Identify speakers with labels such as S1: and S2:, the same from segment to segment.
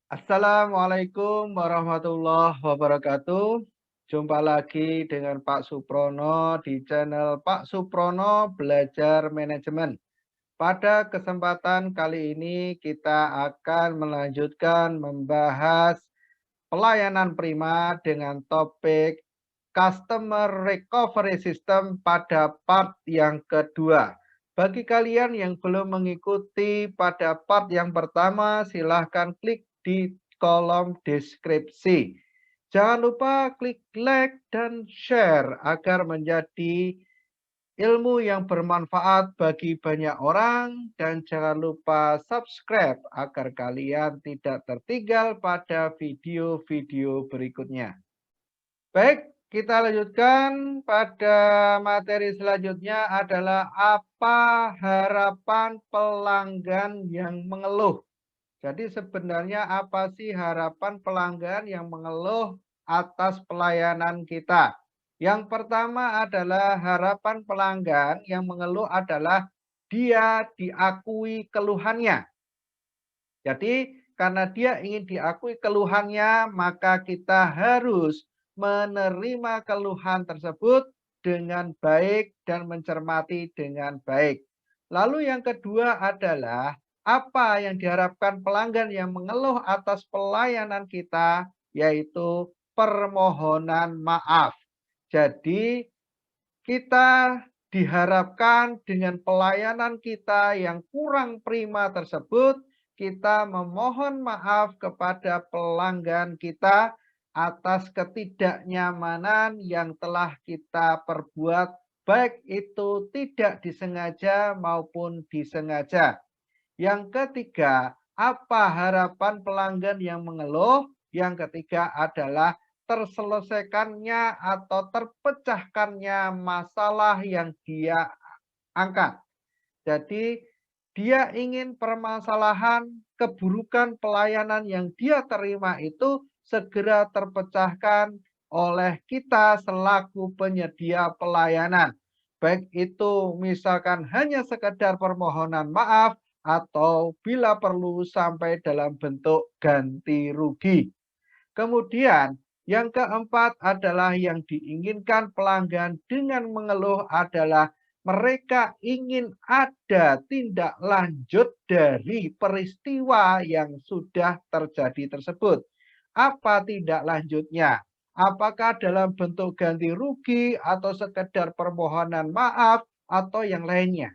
S1: Assalamualaikum warahmatullahi wabarakatuh. Jumpa lagi dengan Pak Suprono di channel Pak Suprono Belajar Manajemen. Pada kesempatan kali ini kita akan melanjutkan membahas pelayanan prima dengan topik Customer Recovery System pada part yang kedua. Bagi kalian yang belum mengikuti pada part yang pertama, silahkan klik di kolom deskripsi. Jangan lupa klik like dan share agar menjadi ilmu yang bermanfaat bagi banyak orang, dan jangan lupa subscribe agar kalian tidak tertinggal pada video-video berikutnya. Baik, kita lanjutkan pada materi selanjutnya adalah apa harapan pelanggan yang mengeluh. Jadi sebenarnya apa sih harapan pelanggan yang mengeluh atas pelayanan kita? Yang pertama adalah harapan pelanggan yang mengeluh adalah dia diakui keluhannya. Jadi karena dia ingin diakui keluhannya, maka kita harus menerima keluhan tersebut dengan baik dan mencermati dengan baik. Lalu yang kedua adalah apa yang diharapkan pelanggan yang mengeluh atas pelayanan kita, yaitu permohonan maaf. Jadi kita diharapkan dengan pelayanan kita yang kurang prima tersebut, kita memohon maaf kepada pelanggan kita atas ketidaknyamanan yang telah kita perbuat, baik itu tidak disengaja maupun disengaja. Yang ketiga, apa harapan pelanggan yang mengeluh? Yang ketiga adalah terselesaikannya atau terpecahkannya masalah yang dia angkat. Jadi dia ingin permasalahan keburukan pelayanan yang dia terima itu segera terpecahkan oleh kita selaku penyedia pelayanan. Baik itu misalkan hanya sekedar permohonan maaf atau bila perlu sampai dalam bentuk ganti rugi. Kemudian yang keempat adalah yang diinginkan pelanggan dengan mengeluh adalah mereka ingin ada tindak lanjut dari peristiwa yang sudah terjadi tersebut. Apa tindak lanjutnya? Apakah dalam bentuk ganti rugi atau sekedar permohonan maaf atau yang lainnya?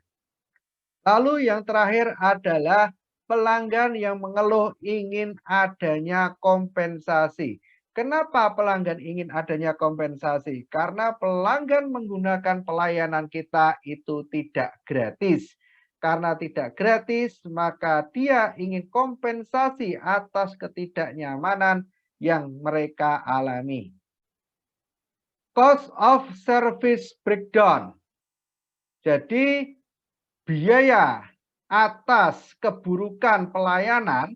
S1: Lalu yang terakhir adalah pelanggan yang mengeluh ingin adanya kompensasi. Kenapa pelanggan ingin adanya kompensasi? Karena pelanggan menggunakan pelayanan kita itu tidak gratis. Karena tidak gratis, maka dia ingin kompensasi atas ketidaknyamanan yang mereka alami. Cost of service breakdown. Jadi biaya atas keburukan pelayanan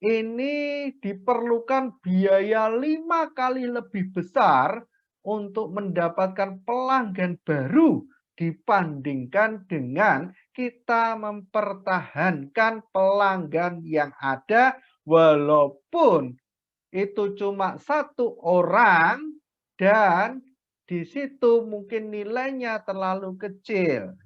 S1: ini diperlukan biaya 5 kali lebih besar untuk mendapatkan pelanggan baru dibandingkan dengan kita mempertahankan pelanggan yang ada, walaupun itu cuma satu orang dan di situ mungkin nilainya terlalu kecil.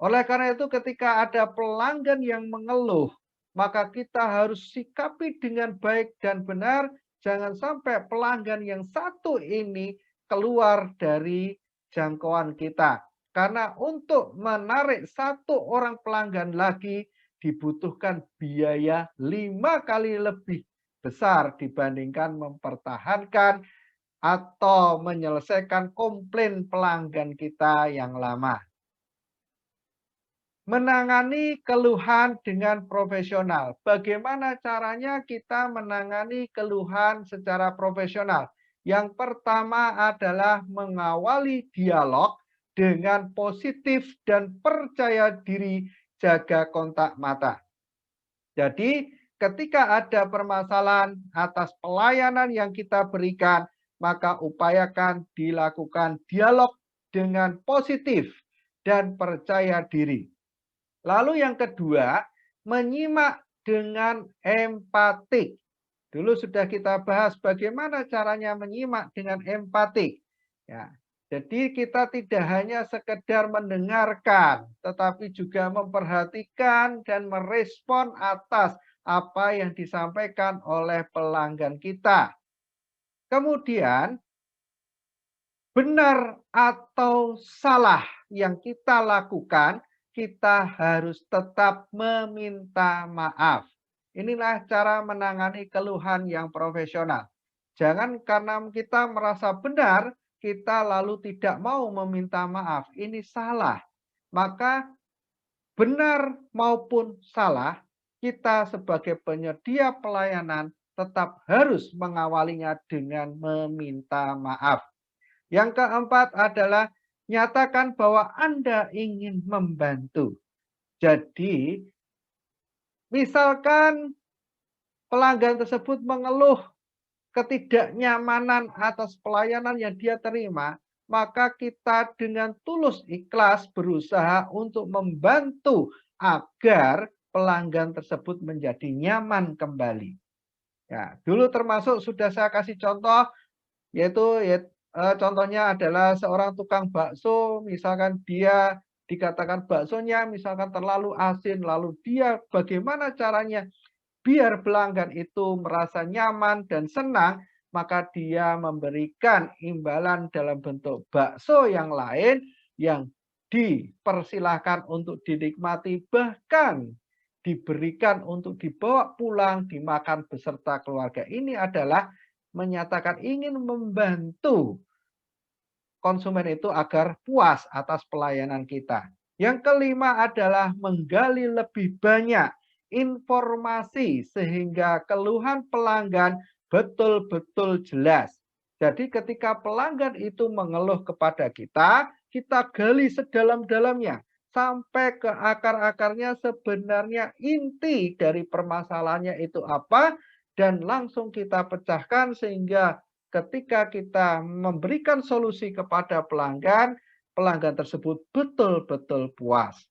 S1: Oleh karena itu ketika ada pelanggan yang mengeluh, maka kita harus sikapi dengan baik dan benar. Jangan sampai pelanggan yang satu ini keluar dari jangkauan kita. Karena untuk menarik satu orang pelanggan lagi dibutuhkan biaya 5 kali lebih besar dibandingkan mempertahankan atau menyelesaikan komplain pelanggan kita yang lama. Menangani keluhan dengan profesional. Bagaimana caranya kita menangani keluhan secara profesional? Yang pertama adalah mengawali dialog dengan positif dan percaya diri, jaga kontak mata. Jadi, ketika ada permasalahan atas pelayanan yang kita berikan, maka upayakan dilakukan dialog dengan positif dan percaya diri. Lalu yang kedua, menyimak dengan empati. Dulu sudah kita bahas bagaimana caranya menyimak dengan empati. Ya, jadi kita tidak hanya sekedar mendengarkan, tetapi juga memperhatikan dan merespon atas apa yang disampaikan oleh pelanggan kita. Kemudian, benar atau salah yang kita lakukan, kita harus tetap meminta maaf. Inilah cara menangani keluhan yang profesional. Jangan karena kita merasa benar, kita lalu tidak mau meminta maaf. Ini salah. Maka benar maupun salah, kita sebagai penyedia pelayanan tetap harus mengawalinya dengan meminta maaf. Yang keempat adalah nyatakan bahwa Anda ingin membantu. Jadi, misalkan pelanggan tersebut mengeluh ketidaknyamanan atas pelayanan yang dia terima, maka kita dengan tulus ikhlas berusaha untuk membantu agar pelanggan tersebut menjadi nyaman kembali. Ya, dulu termasuk sudah saya kasih contoh, yaitu contohnya adalah seorang tukang bakso, misalkan dia dikatakan baksonya misalkan terlalu asin, lalu dia bagaimana caranya biar pelanggan itu merasa nyaman dan senang, maka dia memberikan imbalan dalam bentuk bakso yang lain yang dipersilahkan untuk dinikmati, bahkan diberikan untuk dibawa pulang, dimakan beserta keluarga. Ini adalah menyatakan ingin membantu konsumen itu agar puas atas pelayanan kita. Yang kelima adalah menggali lebih banyak informasi sehingga keluhan pelanggan betul-betul jelas. Jadi ketika pelanggan itu mengeluh kepada kita gali sedalam-dalamnya sampai ke akar-akarnya sebenarnya inti dari permasalahannya itu apa dan langsung kita pecahkan sehingga ketika kita memberikan solusi kepada pelanggan, pelanggan tersebut betul-betul puas.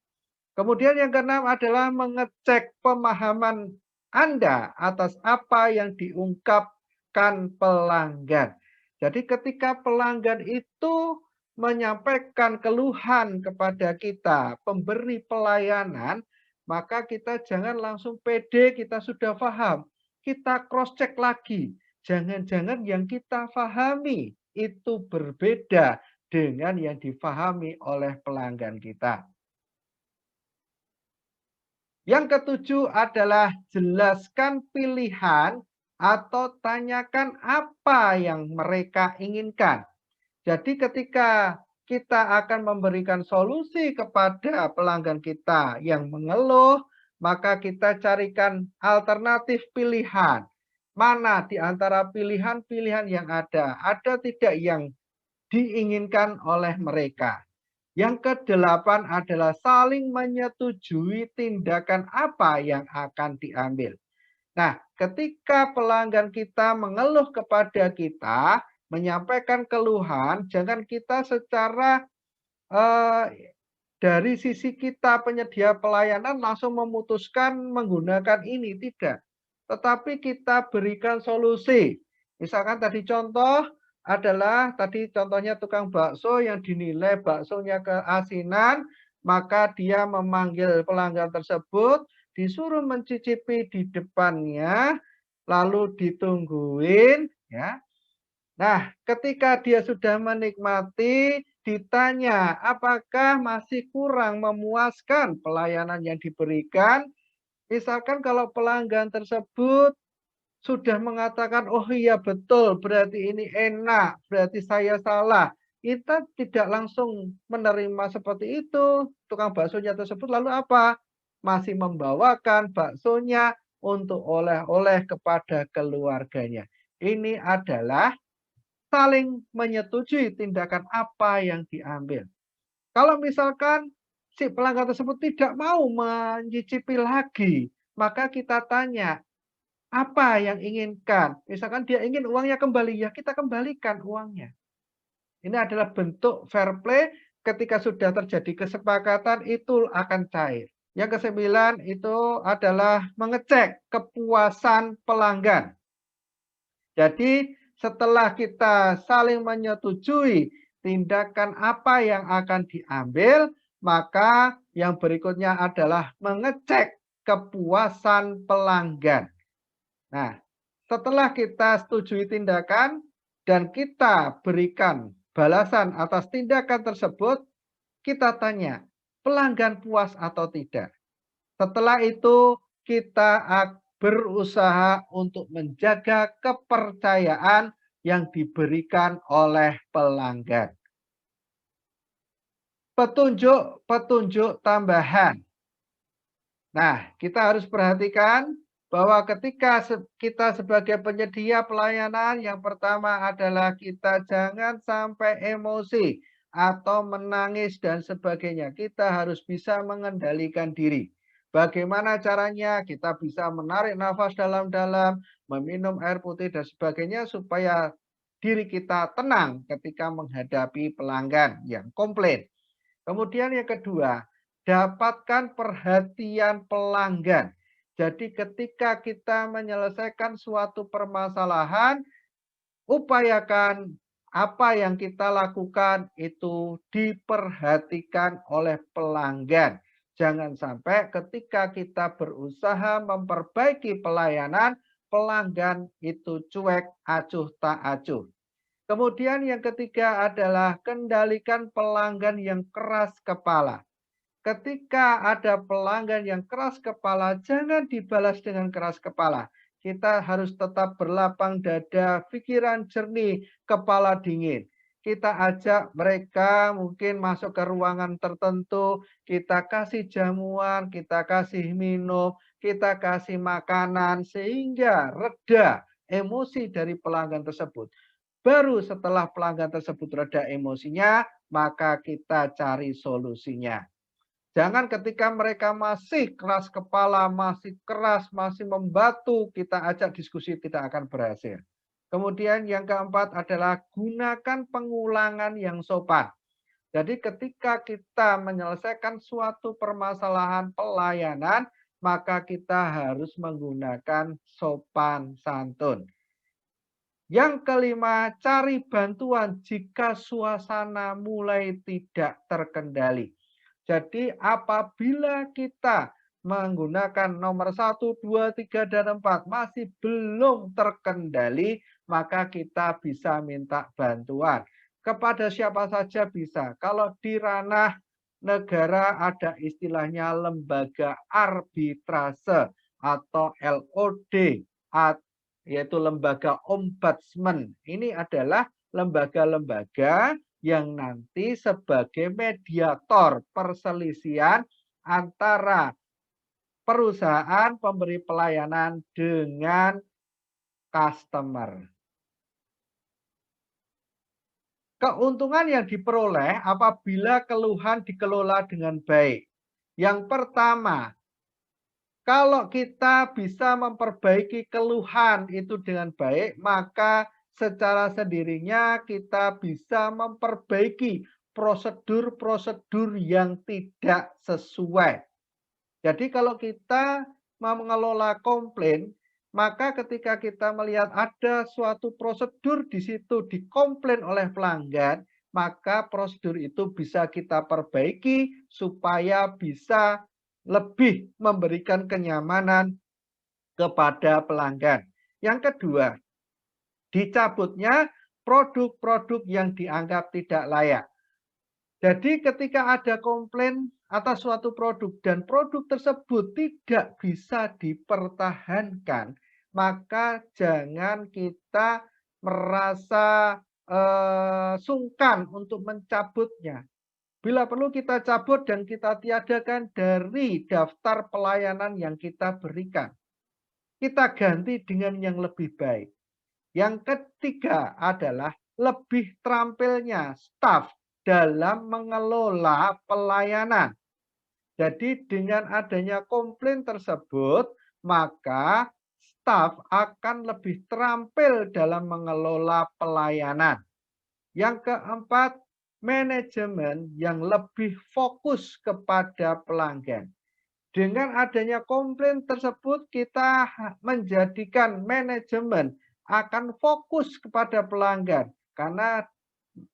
S1: Kemudian yang keenam adalah mengecek pemahaman Anda atas apa yang diungkapkan pelanggan. Jadi ketika pelanggan itu menyampaikan keluhan kepada kita, pemberi pelayanan, maka kita jangan langsung pede kita sudah paham. Kita cross check lagi. Jangan-jangan yang kita pahami itu berbeda dengan yang difahami oleh pelanggan kita. Yang ketujuh adalah jelaskan pilihan atau tanyakan apa yang mereka inginkan. Jadi ketika kita akan memberikan solusi kepada pelanggan kita yang mengeluh, maka kita carikan alternatif pilihan. Mana di antara pilihan-pilihan yang ada tidak yang diinginkan oleh mereka. Yang kedelapan adalah saling menyetujui tindakan apa yang akan diambil. Nah, ketika pelanggan kita mengeluh kepada kita, menyampaikan keluhan, jangan kita secara dari sisi kita penyedia pelayanan langsung memutuskan menggunakan ini, tidak. Tetapi kita berikan solusi. Misalkan tadi contoh adalah tadi contohnya tukang bakso yang dinilai baksonya keasinan, maka dia memanggil pelanggan tersebut, disuruh mencicipi di depannya, lalu ditungguin, ya. Nah, ketika dia sudah menikmati, ditanya apakah masih kurang memuaskan pelayanan yang diberikan. Misalkan kalau pelanggan tersebut sudah mengatakan, oh iya betul, berarti ini enak, berarti saya salah. Kita tidak langsung menerima seperti itu. Tukang baksonya tersebut lalu apa? Masih membawakan baksonya untuk oleh-oleh kepada keluarganya. Ini adalah saling menyetujui tindakan apa yang diambil. Kalau misalkan si pelanggan tersebut tidak mau mencicipi lagi, maka kita tanya, apa yang inginkan? Misalkan dia ingin uangnya kembali, ya kita kembalikan uangnya. Ini adalah bentuk fair play ketika sudah terjadi kesepakatan itu akan cair. Yang kesembilan itu adalah mengecek kepuasan pelanggan. Jadi setelah kita saling menyetujui tindakan apa yang akan diambil, maka yang berikutnya adalah mengecek kepuasan pelanggan. Nah, setelah kita setujui tindakan dan kita berikan balasan atas tindakan tersebut, kita tanya, pelanggan puas atau tidak? Setelah itu kita berusaha untuk menjaga kepercayaan yang diberikan oleh pelanggan. Petunjuk-petunjuk tambahan. Nah, kita harus perhatikan bahwa ketika kita sebagai penyedia pelayanan, yang pertama adalah kita jangan sampai emosi atau menangis dan sebagainya. Kita harus bisa mengendalikan diri. Bagaimana caranya? Kita bisa menarik nafas dalam-dalam, meminum air putih dan sebagainya supaya diri kita tenang ketika menghadapi pelanggan yang komplain. Kemudian yang kedua, dapatkan perhatian pelanggan. Jadi ketika kita menyelesaikan suatu permasalahan, upayakan apa yang kita lakukan itu diperhatikan oleh pelanggan. Jangan sampai ketika kita berusaha memperbaiki pelayanan, pelanggan itu cuek, acuh tak acuh. Kemudian yang ketiga adalah kendalikan pelanggan yang keras kepala. Ketika ada pelanggan yang keras kepala, jangan dibalas dengan keras kepala. Kita harus tetap berlapang dada, pikiran jernih, kepala dingin. Kita ajak mereka mungkin masuk ke ruangan tertentu, kita kasih jamuan, kita kasih minum, kita kasih makanan, sehingga reda emosi dari pelanggan tersebut. Baru setelah pelanggan tersebut reda emosinya, maka kita cari solusinya. Jangan ketika mereka masih keras kepala, masih keras, masih membatu, kita ajak diskusi tidak akan berhasil. Kemudian yang keempat adalah gunakan pengulangan yang sopan. Jadi ketika kita menyelesaikan suatu permasalahan pelayanan, maka kita harus menggunakan sopan santun. Yang kelima, cari bantuan jika suasana mulai tidak terkendali. Jadi apabila kita menggunakan nomor 1, 2, 3, dan 4 masih belum terkendali, maka kita bisa minta bantuan. Kepada siapa saja bisa. Kalau di ranah negara ada istilahnya lembaga arbitrase atau LOD, yaitu lembaga ombudsman. Ini adalah lembaga-lembaga yang nanti sebagai mediator perselisihan antara perusahaan pemberi pelayanan dengan customer. Keuntungan yang diperoleh apabila keluhan dikelola dengan baik. Yang pertama, kalau kita bisa memperbaiki keluhan itu dengan baik, maka secara sendirinya kita bisa memperbaiki prosedur-prosedur yang tidak sesuai. Jadi kalau kita mengelola komplain, maka ketika kita melihat ada suatu prosedur di situ dikomplain oleh pelanggan, maka prosedur itu bisa kita perbaiki supaya bisa lebih memberikan kenyamanan kepada pelanggan. Yang kedua, dicabutnya produk-produk yang dianggap tidak layak. Jadi ketika ada komplain atas suatu produk dan produk tersebut tidak bisa dipertahankan, maka jangan kita merasa sungkan untuk mencabutnya. Bila perlu kita cabut dan kita tiadakan dari daftar pelayanan yang kita berikan. Kita ganti dengan yang lebih baik. Yang ketiga adalah lebih terampilnya staf dalam mengelola pelayanan. Jadi dengan adanya komplain tersebut, maka staf akan lebih terampil dalam mengelola pelayanan. Yang keempat, manajemen yang lebih fokus kepada pelanggan. Dengan adanya komplain tersebut, kita menjadikan manajemen akan fokus kepada pelanggan karena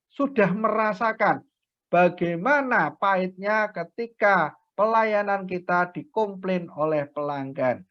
S1: sudah merasakan bagaimana pahitnya ketika pelayanan kita dikomplain oleh pelanggan.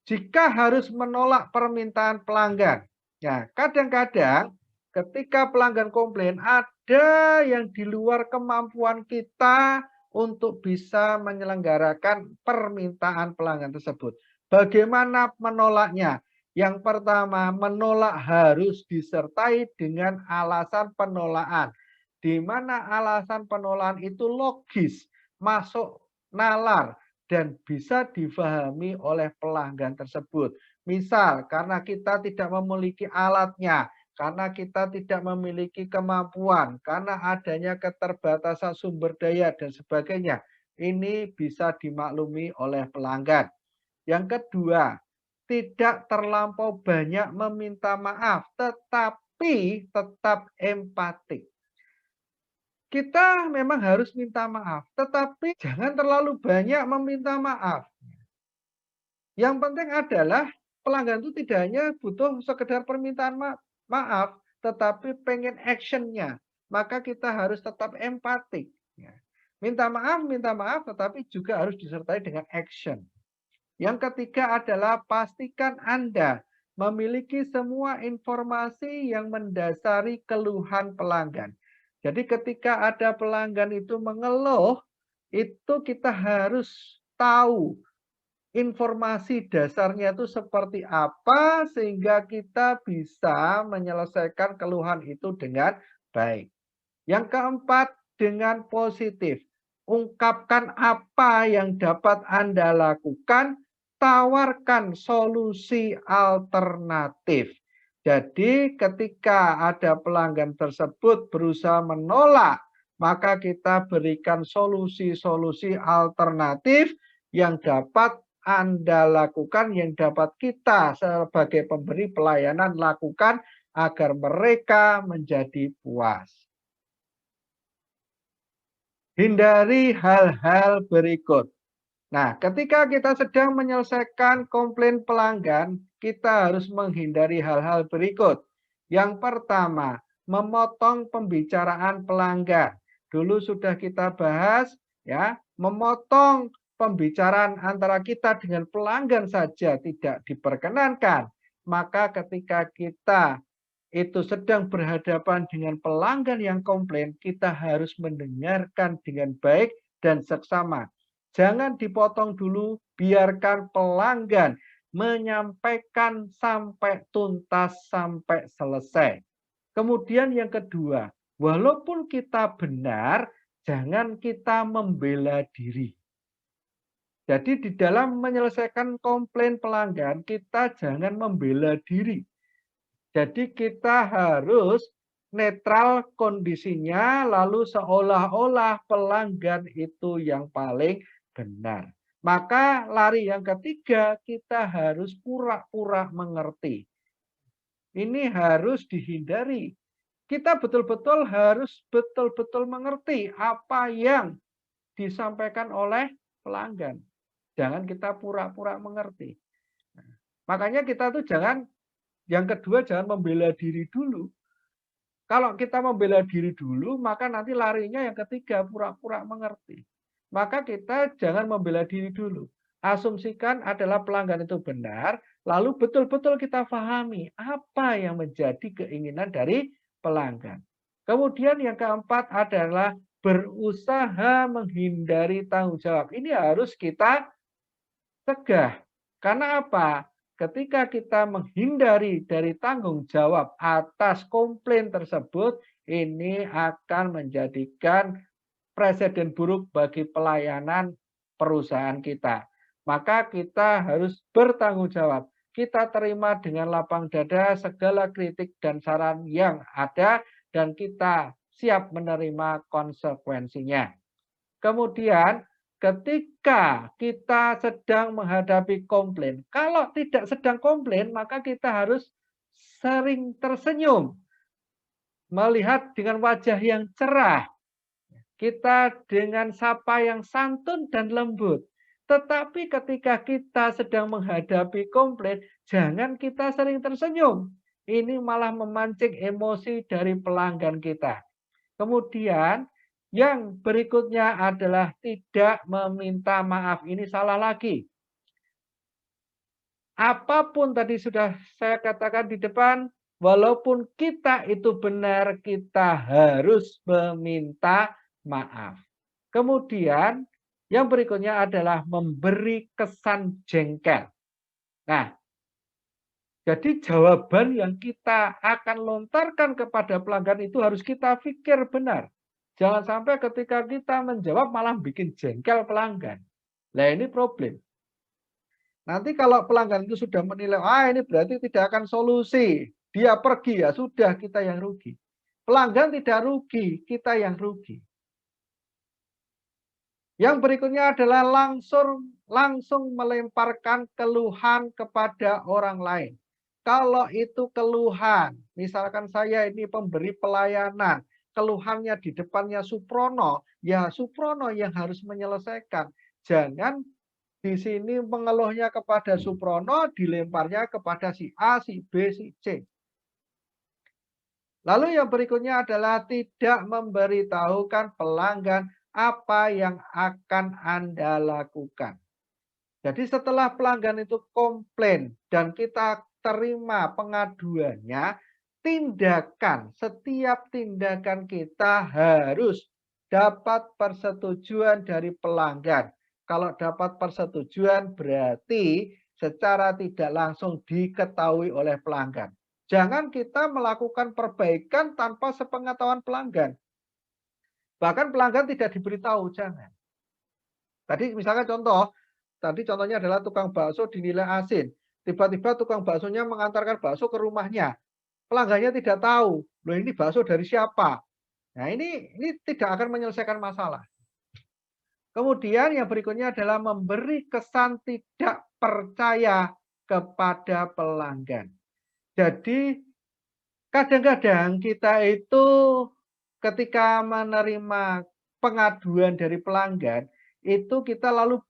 S1: Jika harus menolak permintaan pelanggan, ya kadang-kadang ketika pelanggan komplain ada yang di luar kemampuan kita untuk bisa menyelenggarakan permintaan pelanggan tersebut. Bagaimana menolaknya? Yang pertama, menolak harus disertai dengan alasan penolakan, di mana alasan penolakan itu logis, masuk nalar, dan bisa difahami oleh pelanggan tersebut. Misal, karena kita tidak memiliki alatnya, karena kita tidak memiliki kemampuan, karena adanya keterbatasan sumber daya dan sebagainya. Ini bisa dimaklumi oleh pelanggan. Yang kedua, tidak terlampau banyak meminta maaf, tetapi tetap empatik. Kita memang harus minta maaf, tetapi jangan terlalu banyak meminta maaf. Yang penting adalah pelanggan itu tidak hanya butuh sekedar permintaan maaf, tetapi pengen actionnya. Maka kita harus tetap empatik. Ya. Minta maaf, tetapi juga harus disertai dengan action. Yang ketiga adalah pastikan Anda memiliki semua informasi yang mendasari keluhan pelanggan. Jadi ketika ada pelanggan itu mengeluh, itu kita harus tahu informasi dasarnya itu seperti apa sehingga kita bisa menyelesaikan keluhan itu dengan baik. Yang keempat, dengan positif. Ungkapkan apa yang dapat Anda lakukan, tawarkan solusi alternatif. Jadi ketika ada pelanggan tersebut berusaha menolak, maka kita berikan solusi-solusi alternatif yang dapat Anda lakukan, yang dapat kita sebagai pemberi pelayanan lakukan agar mereka menjadi puas. Hindari hal-hal berikut. Nah, ketika kita sedang menyelesaikan komplain pelanggan, kita harus menghindari hal-hal berikut. Yang pertama, memotong pembicaraan pelanggan. Dulu sudah kita bahas, ya, memotong pembicaraan antara kita dengan pelanggan saja tidak diperkenankan. Maka ketika kita itu sedang berhadapan dengan pelanggan yang komplain, kita harus mendengarkan dengan baik dan seksama. Jangan dipotong dulu, biarkan pelanggan menyampaikan sampai tuntas, sampai selesai. Kemudian yang kedua, walaupun kita benar, jangan kita membela diri. Jadi di dalam menyelesaikan komplain pelanggan, kita jangan membela diri. Jadi kita harus netral kondisinya, lalu seolah-olah pelanggan itu yang paling benar. Maka lari yang ketiga, kita harus pura-pura mengerti. Ini harus dihindari. Kita betul-betul harus betul-betul mengerti apa yang disampaikan oleh pelanggan. Jangan kita pura-pura mengerti. Makanya kita tuh jangan, yang kedua jangan membela diri dulu. Kalau kita membela diri dulu, maka nanti larinya yang ketiga, pura-pura mengerti. Maka kita jangan membela diri dulu. Asumsikan adalah pelanggan itu benar, lalu betul-betul kita pahami apa yang menjadi keinginan dari pelanggan. Kemudian yang keempat adalah berusaha menghindari tanggung jawab. Ini harus kita cegah. Karena apa? Ketika kita menghindari dari tanggung jawab atas komplain tersebut, ini akan menjadikan presiden buruk bagi pelayanan perusahaan kita. Maka kita harus bertanggung jawab. Kita terima dengan lapang dada segala kritik dan saran yang ada dan kita siap menerima konsekuensinya. Kemudian ketika kita sedang menghadapi komplain, kalau tidak sedang komplain, maka kita harus sering tersenyum, melihat dengan wajah yang cerah. kita dengan sapa yang santun dan lembut. Tetapi ketika kita sedang menghadapi komplain, jangan kita sering tersenyum. Ini malah memancing emosi dari pelanggan kita. Kemudian yang berikutnya adalah tidak meminta maaf. Ini salah lagi. Apapun tadi sudah saya katakan di depan, walaupun kita itu benar, kita harus meminta maaf. Kemudian yang berikutnya adalah memberi kesan jengkel. Nah, jadi jawaban yang kita akan lontarkan kepada pelanggan itu harus kita pikir benar. Jangan sampai ketika kita menjawab malah bikin jengkel pelanggan. Nah, ini problem. Nanti kalau pelanggan itu sudah menilai, ini berarti tidak akan solusi. Dia pergi, ya sudah, kita yang rugi. Pelanggan tidak rugi, kita yang rugi. Yang berikutnya adalah langsung melemparkan keluhan kepada orang lain. Kalau itu keluhan, misalkan saya ini pemberi pelayanan, keluhannya di depannya Suprono, ya Suprono yang harus menyelesaikan. Jangan di sini mengeluhnya kepada Suprono, dilemparnya kepada si A, si B, si C. Lalu yang berikutnya adalah tidak memberitahukan pelanggan apa yang akan Anda lakukan. Jadi setelah pelanggan itu komplain dan kita terima pengaduannya, setiap tindakan kita harus dapat persetujuan dari pelanggan. Kalau dapat persetujuan berarti secara tidak langsung diketahui oleh pelanggan. Jangan kita melakukan perbaikan tanpa sepengetahuan pelanggan. Bahkan pelanggan tidak diberitahu, jangan. Tadi misalkan contohnya adalah tukang bakso dinilai asin. Tiba-tiba tukang baksonya mengantarkan bakso ke rumahnya. Pelanggannya tidak tahu, loh ini bakso dari siapa? Nah ini tidak akan menyelesaikan masalah. Kemudian yang berikutnya adalah memberi kesan tidak percaya kepada pelanggan. Jadi kadang-kadang kita itu ketika menerima pengaduan dari pelanggan, itu kita lalu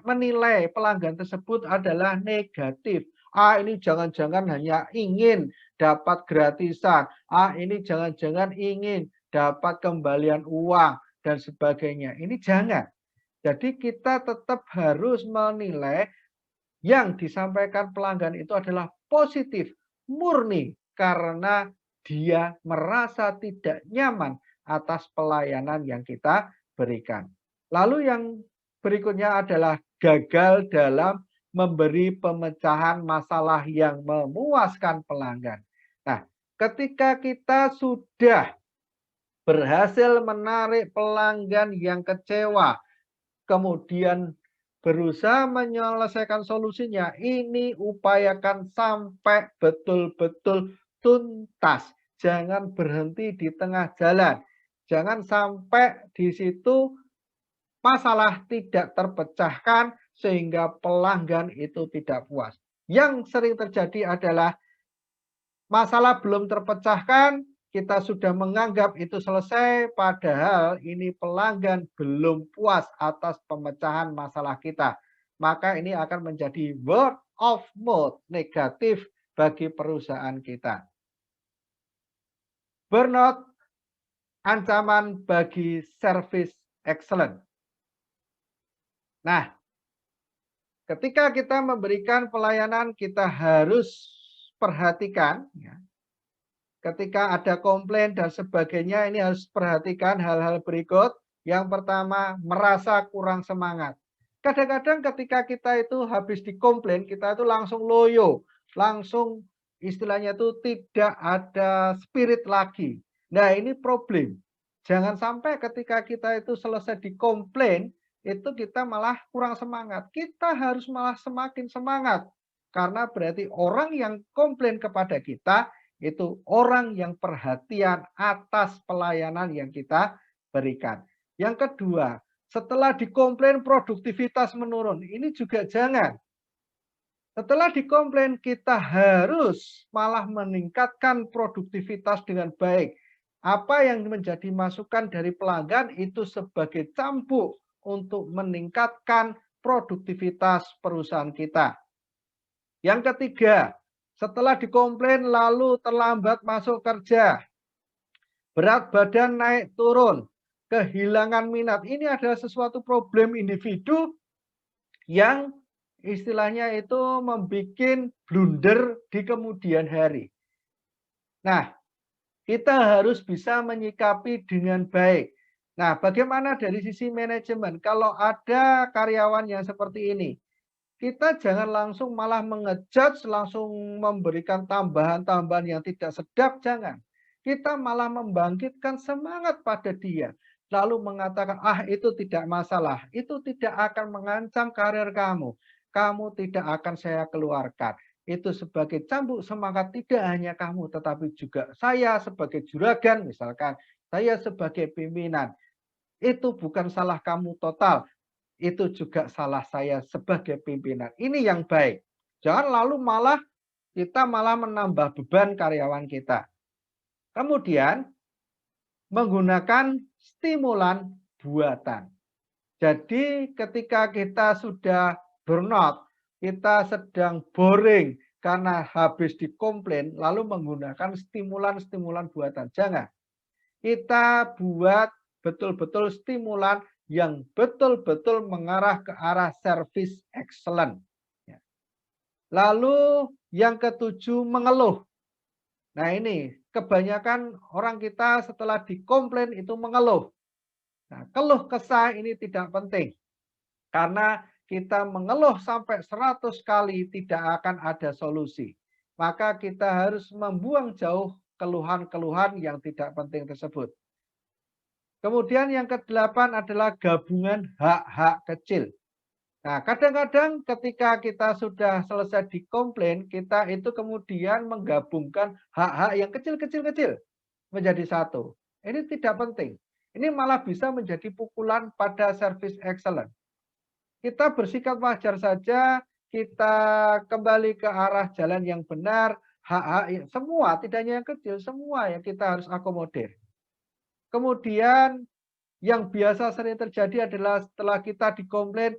S1: menilai pelanggan tersebut adalah negatif. Ini jangan-jangan hanya ingin dapat gratisan. Ini jangan-jangan ingin dapat kembalian uang dan sebagainya. Ini jangan. Jadi kita tetap harus menilai yang disampaikan pelanggan itu adalah positif, murni, karena dia merasa tidak nyaman atas pelayanan yang kita berikan. Lalu yang berikutnya adalah gagal dalam memberi pemecahan masalah yang memuaskan pelanggan. Nah, ketika kita sudah berhasil menarik pelanggan yang kecewa, kemudian berusaha menyelesaikan solusinya, ini upayakan sampai betul-betul tuntas. Jangan berhenti di tengah jalan. Jangan sampai di situ masalah tidak terpecahkan sehingga pelanggan itu tidak puas. Yang sering terjadi adalah masalah belum terpecahkan, kita sudah menganggap itu selesai, padahal ini pelanggan belum puas atas pemecahan masalah kita. Maka ini akan menjadi word of mouth negatif bagi perusahaan kita. Burnout, ancaman bagi service excellence. Nah, ketika kita memberikan pelayanan, kita harus perhatikan, ya, ketika ada komplain dan sebagainya, ini harus perhatikan hal-hal berikut. Yang pertama, merasa kurang semangat. Kadang-kadang ketika kita itu habis dikomplain, kita itu langsung loyo, langsung istilahnya itu tidak ada spirit lagi. Nah, ini problem. Jangan sampai ketika kita itu selesai dikomplain, itu kita malah kurang semangat. Kita harus malah semakin semangat. Karena berarti orang yang komplain kepada kita, itu orang yang perhatian atas pelayanan yang kita berikan. Yang kedua, setelah dikomplain produktivitas menurun, ini juga jangan. Setelah dikomplain kita harus malah meningkatkan produktivitas dengan baik. Apa yang menjadi masukan dari pelanggan itu sebagai cambuk untuk meningkatkan produktivitas perusahaan kita. Yang ketiga, setelah dikomplain lalu terlambat masuk kerja, berat badan naik turun, kehilangan minat. Ini adalah sesuatu problem individu yang istilahnya itu membuat blunder di kemudian hari. Nah, kita harus bisa menyikapi dengan baik. Nah, bagaimana dari sisi manajemen? Kalau ada karyawan yang seperti ini, kita jangan langsung malah mengejudge, langsung memberikan tambahan-tambahan yang tidak sedap, jangan. Kita malah membangkitkan semangat pada dia. Lalu mengatakan, ah itu tidak masalah, itu tidak akan mengancam karir kamu. Kamu tidak akan saya keluarkan. Itu sebagai cambuk semangat tidak hanya kamu, tetapi juga saya sebagai juragan misalkan, saya sebagai pimpinan. Itu bukan salah kamu total, itu juga salah saya sebagai pimpinan. Ini yang baik. Jangan lalu kita malah menambah beban karyawan kita. Kemudian menggunakan stimulan buatan. Jadi ketika kita sudah burnout, kita sedang boring karena habis dikomplain, lalu menggunakan stimulan-stimulan buatan. Jangan. Kita buat betul-betul stimulan yang betul-betul mengarah ke arah service excellent. Ya. Lalu yang ketujuh, mengeluh. Nah ini, kebanyakan orang kita setelah dikomplain itu mengeluh. Nah, keluh kesah ini tidak penting. Karena kita mengeluh sampai 100 kali tidak akan ada solusi. Maka kita harus membuang jauh keluhan-keluhan yang tidak penting tersebut. Kemudian yang kedelapan adalah gabungan hak-hak kecil. Nah, kadang-kadang ketika kita sudah selesai dikomplain, kita itu kemudian menggabungkan hak-hak yang kecil-kecil-kecil menjadi satu. Ini tidak penting. Ini malah bisa menjadi pukulan pada service excellence. Kita bersikap wajar saja, kita kembali ke arah jalan yang benar, hak-hak semua, tidak hanya yang kecil, semua yang kita harus akomodir. Kemudian yang biasa sering terjadi adalah setelah kita dikomplain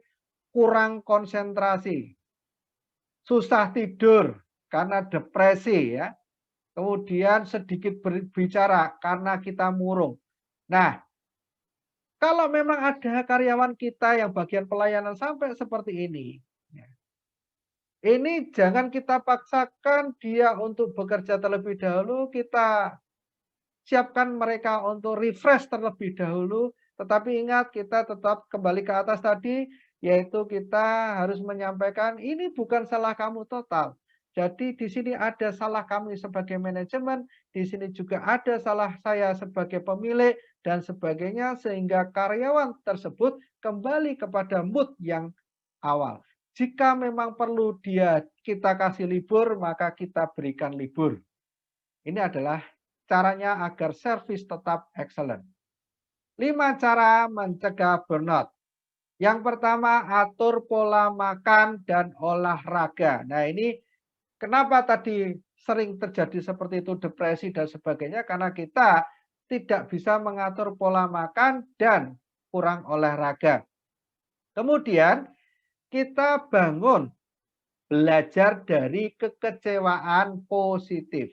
S1: kurang konsentrasi, susah tidur karena depresi ya. Kemudian sedikit berbicara karena kita murung. Nah, kalau memang ada karyawan kita yang bagian pelayanan sampai seperti ini, ya, ini jangan kita paksakan dia untuk bekerja terlebih dahulu, kita siapkan mereka untuk refresh terlebih dahulu, tetapi ingat kita tetap kembali ke atas tadi, yaitu kita harus menyampaikan ini bukan salah kamu total. Jadi di sini ada salah kami sebagai manajemen, di sini juga ada salah saya sebagai pemilik dan sebagainya sehingga karyawan tersebut kembali kepada mood yang awal. Jika memang perlu kita kasih libur, maka kita berikan libur. Ini adalah caranya agar servis tetap excellent. 5 cara mencegah burnout. Yang pertama, atur pola makan dan olahraga. Nah, ini kenapa tadi sering terjadi seperti itu, depresi dan sebagainya, karena kita tidak bisa mengatur pola makan dan kurang olahraga. Kemudian kita bangun belajar dari kekecewaan positif.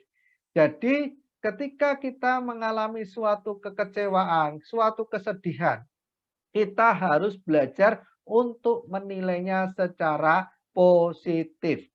S1: Jadi ketika kita mengalami suatu kekecewaan, suatu kesedihan, kita harus belajar untuk menilainya secara positif.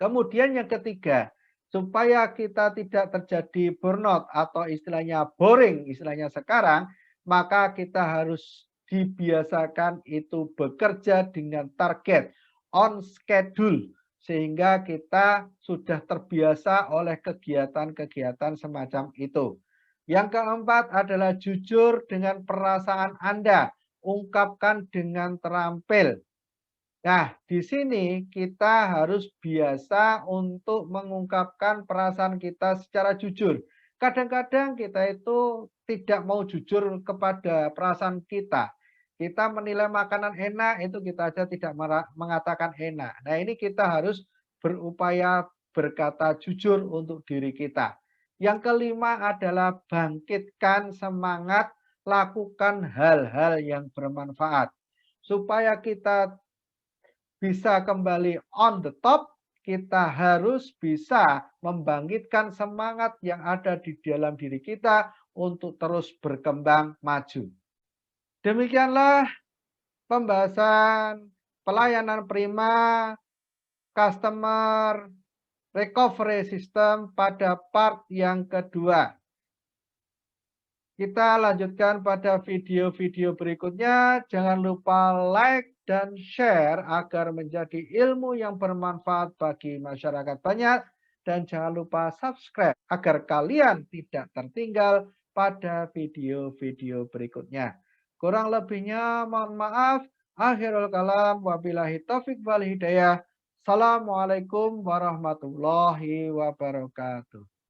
S1: Kemudian yang ketiga, supaya kita tidak terjadi burnout atau istilahnya boring, istilahnya sekarang, maka kita harus dibiasakan itu bekerja dengan target, on schedule, sehingga kita sudah terbiasa oleh kegiatan-kegiatan semacam itu. Yang keempat adalah jujur dengan perasaan Anda, ungkapkan dengan terampil. Nah, di sini kita harus biasa untuk mengungkapkan perasaan kita secara jujur. Kadang-kadang kita itu tidak mau jujur kepada perasaan kita. Kita menilai makanan enak, itu kita aja tidak mengatakan enak. Nah, ini kita harus berupaya berkata jujur untuk diri kita. Yang kelima adalah bangkitkan semangat, lakukan hal-hal yang bermanfaat. Supaya kita bisa kembali on the top, kita harus bisa membangkitkan semangat yang ada di dalam diri kita untuk terus berkembang maju. Demikianlah pembahasan pelayanan prima, customer recovery system pada part yang kedua. Kita lanjutkan pada video-video berikutnya. Jangan lupa like dan share agar menjadi ilmu yang bermanfaat bagi masyarakat banyak. Dan jangan lupa subscribe agar kalian tidak tertinggal pada video-video berikutnya. Kurang lebihnya mohon maaf. Akhirul kalam, wabillahi taufiq wal hidayah. Assalamualaikum warahmatullahi wabarakatuh.